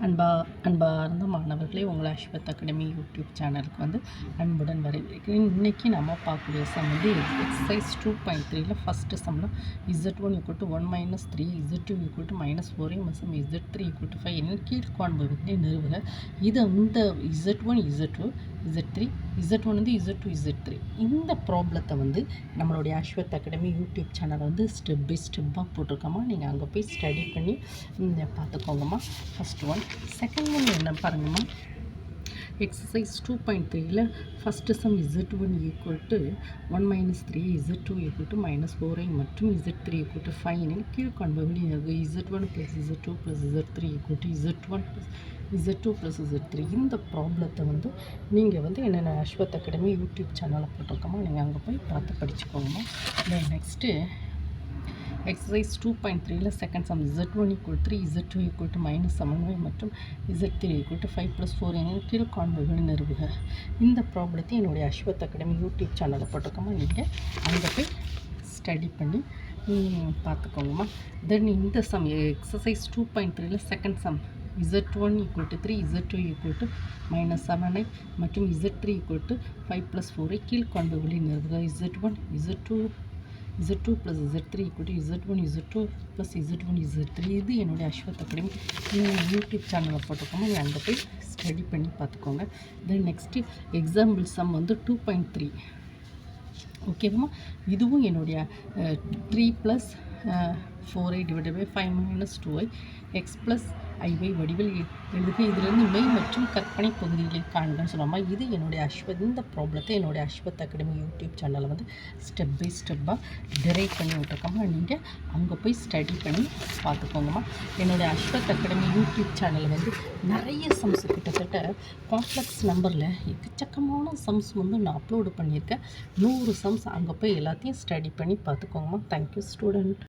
அன்பார்ந்த மாணவர்களே, உங்கள் அஸ்வத் அகாடமி யூடியூப் சேனலுக்கு அன்புடன் வரவேற்கிறேன். இன்றைக்கி நம்ம பார்க்கக்கூடிய சம் எக்ஸசைஸ் 2.3ல ஃபஸ்ட்டு சம்மில் Z1 = 1 - 3, Z2 = -4 மற்றும் Z3 = 5 என கீழ்காண்பவற்றை நிறுவுக. இது இந்த Z1 Z2 Z3 Z1 Z2 Z3 இந்த ப்ராப்ளத்தை நம்மளுடைய அஸ்வத் அகாடமி யூடியூப் சேனலை ஸ்டெப் பை ஸ்டெப்பாக போட்டிருக்கோமா. நீங்கள் அங்கே போய் ஸ்டடி பண்ணி பார்த்துக்கோங்கம்மா. First one. செகண்ட் ஒன் என்ன பாருங்கம்மா. Exercise 2.3ல first some Z1 = 1 - 3, Z2 = -4 மற்றும் Z3 = 5 என கீழ்காண்பவற்றில் Z1 + Z2 + Z3 = Z1 + Z2 + Z3 இந்த ப்ராப்ளத்தை நீங்கள் என்னென்ன அஸ்வத் அகாடமி யூடியூப் சேனலில் போட்டிருக்கோமா. நீங்கள் அங்கே போய் பார்த்து படிச்சுக்கோங்கம்மா. தென் நெக்ஸ்ட்டு எக்ஸசைஸ் 2.3ல செகண்ட் சம் Z1 = 3, Z2 = -7 மற்றும் Z3 = 5 + 4 என கீழ்காண்பவற்றை நிறுவுக. இந்த ப்ராப்ளத்தை என்னுடைய அஸ்வத் அகாடமி யூடியூப் சேனலில் போட்டிருக்கோமா. நீங்கள் அங்கே போய் ஸ்டடி பண்ணி பார்த்துக்கோங்கம்மா. தென் இந்த சம் எக்ஸசைஸ் 2.3ல செகண்ட் சம் Z1 = 3, Z2 = -7 மற்றும் Z3 = 5 + 4 கீழ்காண்பவற்றை நிறுவுக. Z2 + Z3 = Z1 Z2 + Z1 Z3 இது என்னுடைய அஸ்வத் அகாடமி யூடியூப் சேனலில் போட்டிருக்கோமா. நீங்கள் அங்கே போய் ஸ்டடி பண்ணி பார்த்துக்கோங்க. தென் நெக்ஸ்ட்டு எக்ஸாம்பிள் சம் 2.3 ஓகேவா. இதுவும் என்னுடைய 3 + 4i / 5 - 2i x + iy வடிவில் எழுதுக. இதிலிருந்து மெய் மற்றும் கற்பனை பகுதிகளை காண்கன்னு சொல்லாமல் இது என்னுடைய இந்த ப்ராப்ளத்தை என்னுடைய அஸ்வத் அகாடமி யூடியூப் சேனலில் ஸ்டெப் பை ஸ்டெப்பாக டிரைவ் பண்ணி விட்டுருக்கோம்மா. நீங்கள் அங்கே போய் ஸ்டடி பண்ணி பார்த்துக்கோங்கம்மா. என்னுடைய அஸ்வத் அகாடமி யூடியூப் சேனலில் நிறைய சம்ஸ் கிட்டத்தட்ட காம்ப்ளெக்ஸ் நம்பரில் எக்கச்சக்கமான சம்ஸ் நான் அப்லோடு பண்ணியிருக்கேன். 100 சம்ஸ் அங்கே போய் எல்லாத்தையும் ஸ்டடி பண்ணி பார்த்துக்கோங்கம்மா. Thank you student.